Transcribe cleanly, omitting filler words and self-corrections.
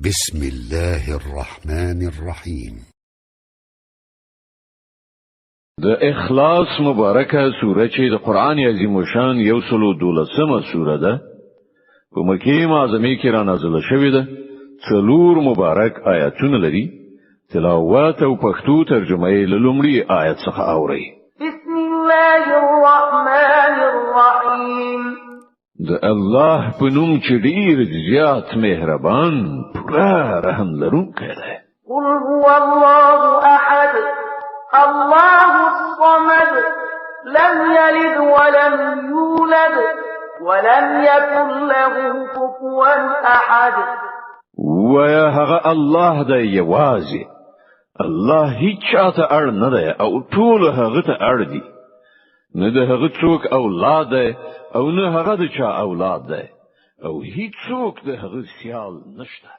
بسم الله الرحمن الرحیم. د اخلاص مبارکه سوره چې د قران عظیم شان 112 سوره ده په مکه معظمه کې را نازله شوې ده. څلور مبارک آیاتونه لري. تلاوت او پښتو ترجمه یې له لومړي آیت څخه اوري. بسم الله الرحمن الرحیم. د الله په نوم چې ډیر زیات مهربان پورا رحم لرونکی دی. قل هو الله احد الله الصمد لم يلد ولم يولد ولم يكن له كفوا احد. ويا هغه الله دی یوازې. الله هیڅ چاته اړ نه دی او ټول هغه ته اړ دي. نه د هغه څوک اولاد دی او نه هغه د چا اولاد دی او هیڅ څوک د هغه سیال نشته.